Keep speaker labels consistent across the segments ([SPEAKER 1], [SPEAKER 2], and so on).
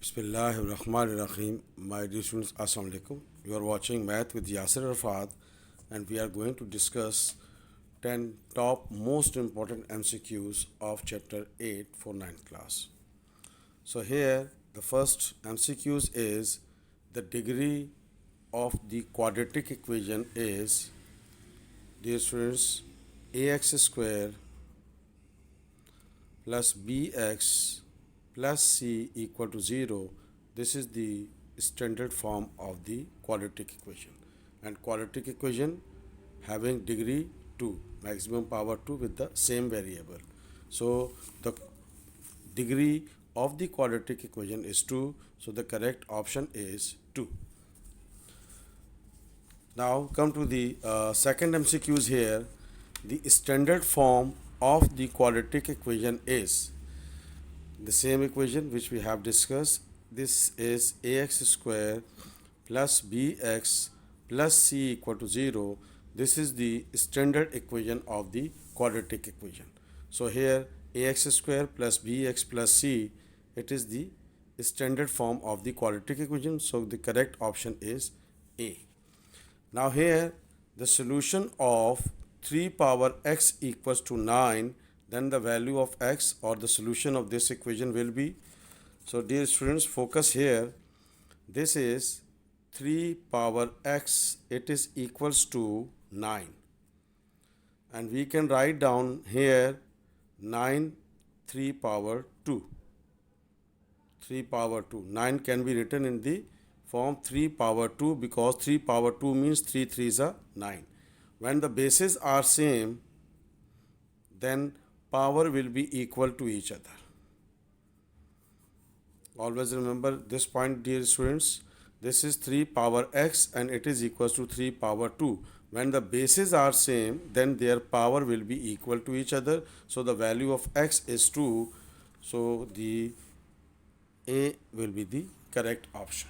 [SPEAKER 1] Bismillahirrahmanirrahim. My dear students, Assalamu alaikum. You are watching Math with Yasir Arfat, and we are going to discuss 10 top most important MCQs of chapter 8 for 9th class. So here the first MCQs is the degree of the quadratic equation is, dear students, ax square plus bx plus c equal to 0. This is the standard form of the quadratic equation, and quadratic equation having degree 2, maximum power 2 with the same variable. So the degree of the quadratic equation is 2, so the correct option is 2. Now come to the second MCQs here. The standard form of the quadratic equation is the same equation which we have discussed. This is ax square plus bx plus c equal to 0. This is the standard equation of the quadratic equation. So here ax square plus bx plus c, it is the standard form of the quadratic equation. So the correct option is A. Now here the solution of 3 power x equals to 9, then the value of x or the solution of this equation will be, so dear students, focus here. This is 3 power x, it is equals to 9, and we can write down here 9 3 power 2. 3 power 2. 9 can be written in the form 3 power 2 because 3 power 2 means 3 3s are 9. When the bases are same, then power will be equal to each other. Always remember this point, dear students. This is 3 power x and it is equals to 3 power 2. When the bases are same, then their power will be equal to each other. So the value of x is 2. So the A will be the correct option.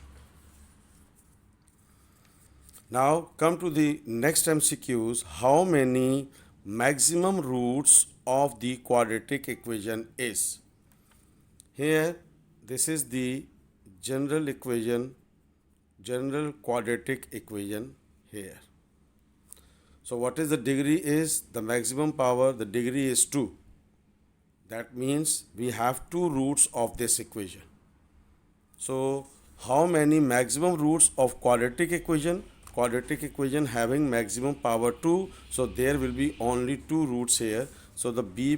[SPEAKER 1] Now come to the next MCQs. How many maximum roots of the quadratic equation is? Here this is the general equation, general quadratic equation here. So what is the degree is? The maximum power, the degree is 2. That means we have 2 roots of this equation. So how many maximum roots of quadratic equation? Quadratic equation having maximum power 2, so there will be only 2 roots here. So the B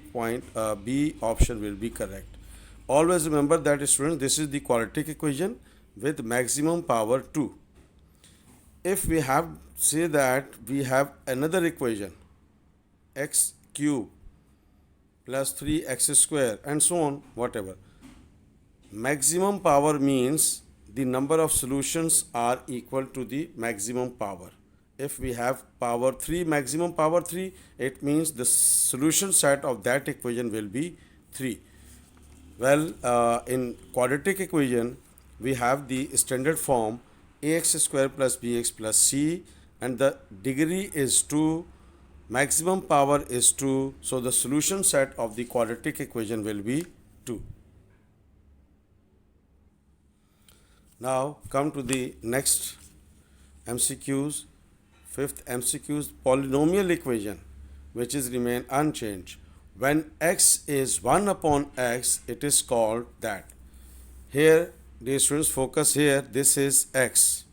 [SPEAKER 1] option will be correct. Always remember that, students, this is the quadratic equation with maximum power 2. If we have say that we have another equation x cube plus 3x square and so on, whatever. Maximum power means the number of solutions are equal to the maximum power. If we have power 3, maximum power 3, it means the solution set of that equation will be 3. Well, in quadratic equation, we have the standard form ax square plus bx plus c, and the degree is 2, maximum power is 2, so the solution set of the quadratic equation will be 2. Now come to the next MCQs. Fifth MCQs, polynomial equation which is remain unchanged. When x is 1 upon x, it is called that. Here, dear students, focus here. This is x.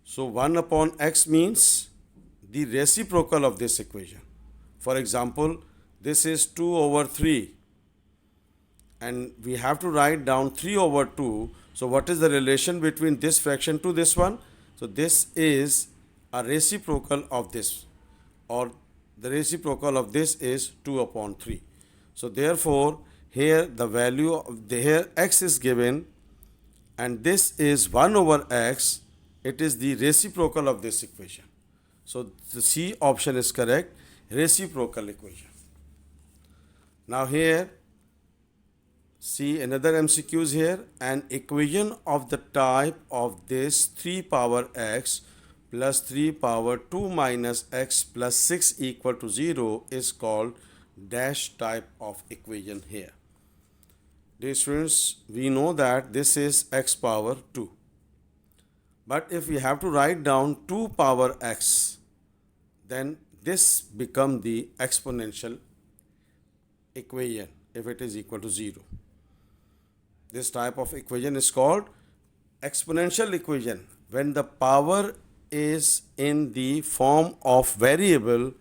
[SPEAKER 1] So 1 upon x means the reciprocal of this equation. For example, this is 2 over 3, and we have to write down 3 over 2. So what is the relation between this fraction to this one? So this is a reciprocal of this, or the reciprocal of this is 2 upon 3. So therefore here the value of here x is given and this is 1 over x. It is the reciprocal of this equation. So the C option is correct, reciprocal equation. Now here see another MCQs here. An equation of the type of this 3 power x plus 3 power 2 minus x plus 6 equal to 0 is called dash type of equation here. Dear students, we know that this is x power 2. But if we have to write down 2 power x, then this become the exponential equation if it is equal to 0. This type of equation is called exponential equation. When the power is in the form of variable,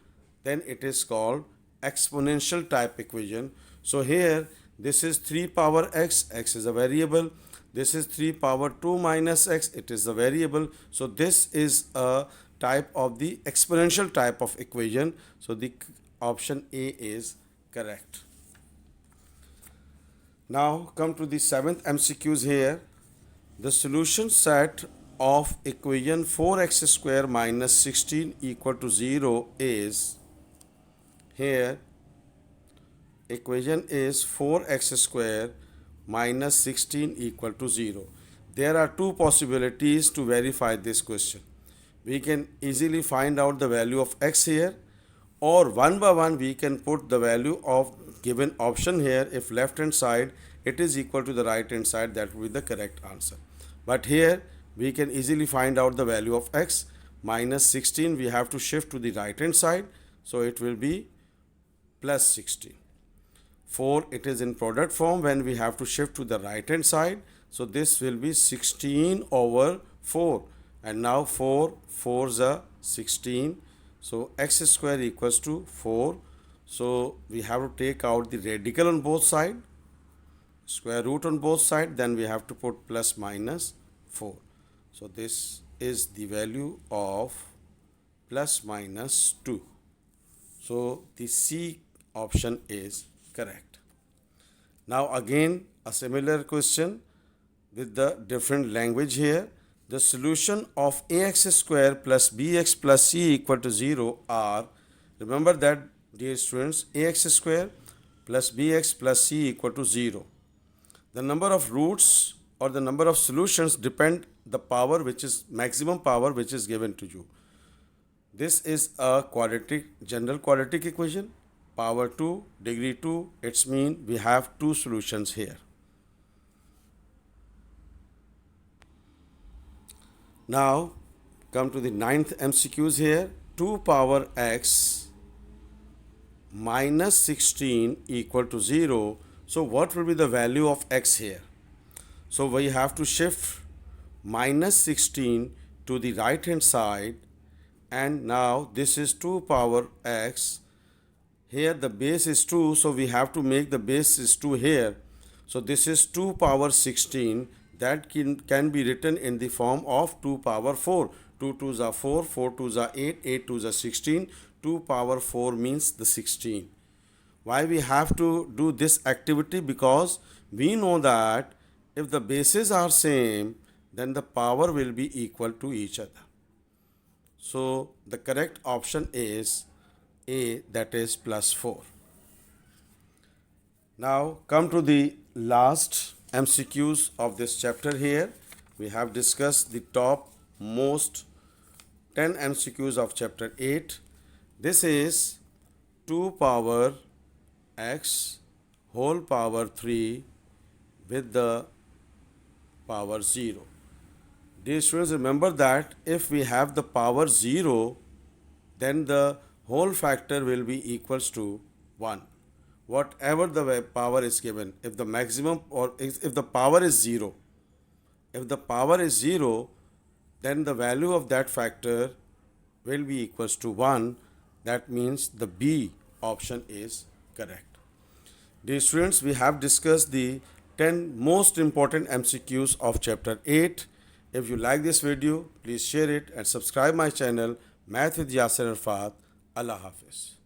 [SPEAKER 1] then it is called exponential type equation. So here this is 3 power x, x is a variable. This is 3 power 2 minus x, it is a variable. So this is a type of the exponential type of equation. So the option A is correct. Now come to the 7th MCQs here. The solution set of equation 4x square minus 16 equal to 0 is, here equation is 4x square minus 16 equal to 0. There are two possibilities to verify this question. We can easily find out the value of x here, or one by one we can put the value of given option here. If left hand side it is equal to the right hand side, that will be the correct answer. But here we can easily find out the value of x. Minus 16 we have to shift to the right hand side, so it will be plus 16. 4 it is in product form, when we have to shift to the right hand side, so this will be 16 over 4, and now 4 4s are 16, so x square equals to 4. So we have to take out the radical on both sides, square root on both sides, then we have to put plus minus 4. So this is the value of plus minus 2. So the C option is correct. Now again a similar question with the different language here. The solution of ax square plus bx plus c equal to 0 are, remember that dear students, ax square plus bx plus c equal to 0. The number of roots or the number of solutions depend the power which is maximum power which is given to you. This is a quadratic, general quadratic equation, power 2, degree 2, it's mean we have two solutions here. Now come to the 9th MCQs here. 2 power x minus 16 equal to 0. So what will be the value of x here? So we have to shift minus 16 to the right hand side, and now this is 2 power x. Here the base is 2, so we have to make the base is 2 here. So this is 2 power 16, that can be written in the form of 2 power 4. 2 2s are 4, 4 2s are 8, 8 2s are 16. 2 power 4 means the 16. Why we have to do this activity? Because we know that if the bases are same, then the power will be equal to each other. So the correct option is A, that is plus 4. Now come to the last MCQs of this chapter here. We have discussed the top most 10 MCQs of chapter 8. This is 2 power x whole power 3 with the power 0. Dear students, remember that if we have the power 0, then the whole factor will be equals to 1. Whatever the power is given, if the maximum or if the power is 0, if the power is 0, then the value of that factor will be equals to 1. That means the B option is correct. Dear students, we have discussed the 10 most important MCQs of chapter 8. If you like this video, please share it and subscribe my channel Math with Yasir Arfat. Allah Hafiz.